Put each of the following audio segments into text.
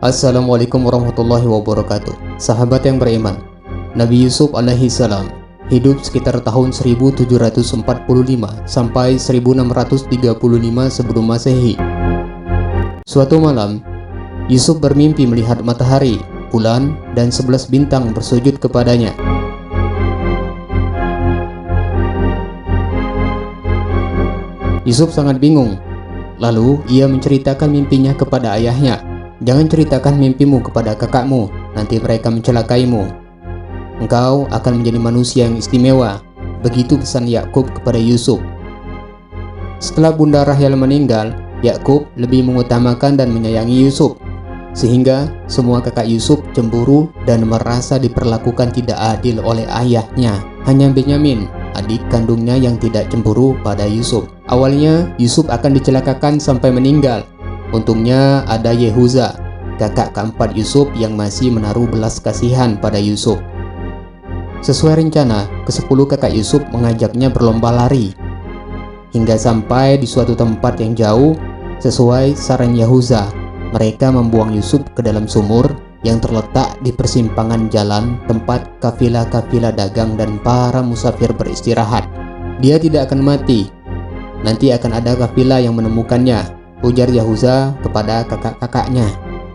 Assalamualaikum warahmatullahi wabarakatuh. Sahabat yang beriman, Nabi Yusuf alaihi salam hidup sekitar tahun 1745 sampai 1635 sebelum Masehi. Suatu malam, Yusuf bermimpi melihat matahari, bulan, dan 11 bintang bersujud kepadanya. Yusuf sangat bingung. Lalu ia menceritakan mimpinya kepada ayahnya. "Jangan ceritakan mimpimu kepada kakakmu, nanti mereka mencelakaimu. Engkau akan menjadi manusia yang istimewa." Begitu pesan Yakub kepada Yusuf. Setelah Bunda Rahel meninggal, Yakub lebih mengutamakan dan menyayangi Yusuf, sehingga semua kakak Yusuf cemburu dan merasa diperlakukan tidak adil oleh ayahnya. Hanya Benyamin, adik kandungnya, yang tidak cemburu pada Yusuf. Awalnya Yusuf akan dicelakakan sampai meninggal. Untungnya ada Yehuza, kakak keempat Yusuf, yang masih menaruh belas kasihan pada Yusuf. Sesuai rencana, ke-10 kakak Yusuf mengajaknya berlomba lari hingga sampai di suatu tempat yang jauh. Sesuai saran Yehuza, mereka membuang Yusuf ke dalam sumur yang terletak di persimpangan jalan tempat kafilah-kafilah dagang dan para musafir beristirahat. "Dia tidak akan mati. Nanti akan ada kafilah yang menemukannya," ujar Yehuza kepada kakak-kakaknya.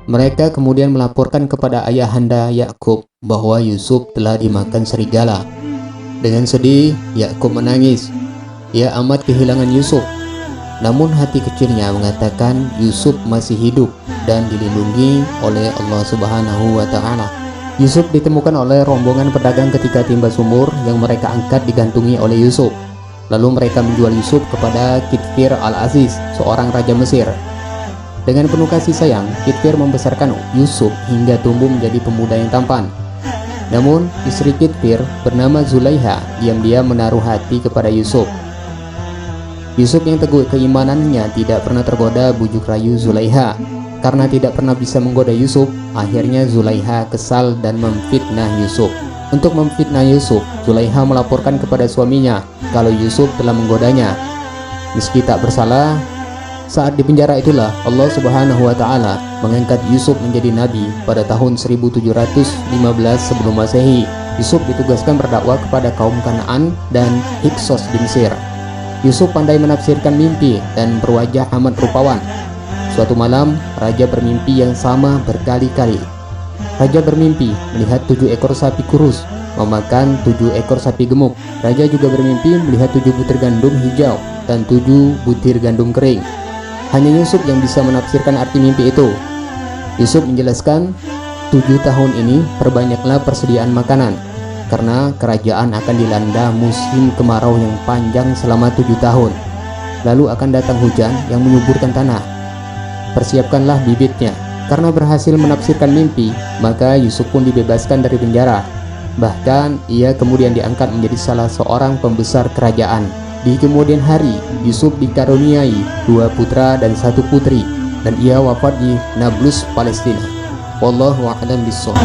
Mereka kemudian melaporkan kepada ayahanda Yakub bahwa Yusuf telah dimakan serigala. Dengan sedih, Yakub menangis. Ia amat kehilangan Yusuf. Namun hati kecilnya mengatakan Yusuf masih hidup dan dilindungi oleh Allah Subhanahu wa Ta'ala. Yusuf ditemukan oleh rombongan pedagang ketika timba sumur yang mereka angkat digantungi oleh Yusuf. Lalu mereka menjual Yusuf kepada Kitfir al-Aziz, seorang raja Mesir. Dengan penuh kasih sayang, Kitfir membesarkan Yusuf hingga tumbuh menjadi pemuda yang tampan. Namun, istri Kitfir bernama Zulaiha diam-diam menaruh hati kepada Yusuf. Yusuf yang teguh keimanannya tidak pernah tergoda bujuk rayu Zulaiha. Karena tidak pernah bisa menggoda Yusuf, akhirnya Zulaiha kesal dan memfitnah Yusuf. Untuk memfitnah Yusuf, Zulaiha melaporkan kepada suaminya kalau Yusuf telah menggodanya. Meski tak bersalah, saat di penjara itulah Allah Subhanahu wa Ta'ala mengangkat Yusuf menjadi nabi pada tahun 1715 sebelum Masehi. Yusuf ditugaskan berdakwah kepada kaum Kanaan dan Hiksos di Mesir. Yusuf pandai menafsirkan mimpi dan berwajah amat rupawan. Suatu malam, raja bermimpi yang sama berkali-kali. Raja bermimpi melihat 7 ekor sapi kurus memakan 7 ekor sapi gemuk. Raja juga bermimpi melihat 7 butir gandum hijau dan 7 butir gandum kering. Hanya Yusuf yang bisa menafsirkan arti mimpi itu. Yusuf menjelaskan, 7 tahun ini perbanyaklah persediaan makanan, karena kerajaan akan dilanda musim kemarau yang panjang selama 7 tahun. Lalu akan datang hujan yang menyuburkan tanah. Persiapkanlah bibitnya. Karena berhasil menafsirkan mimpi, maka Yusuf pun dibebaskan dari penjara. Bahkan ia kemudian diangkat menjadi salah seorang pembesar kerajaan. Di kemudian hari, Yusuf dikaruniai 2 putra dan 1 putri, dan ia wafat di Nablus, Palestina. Wallahu a'lam bishawab.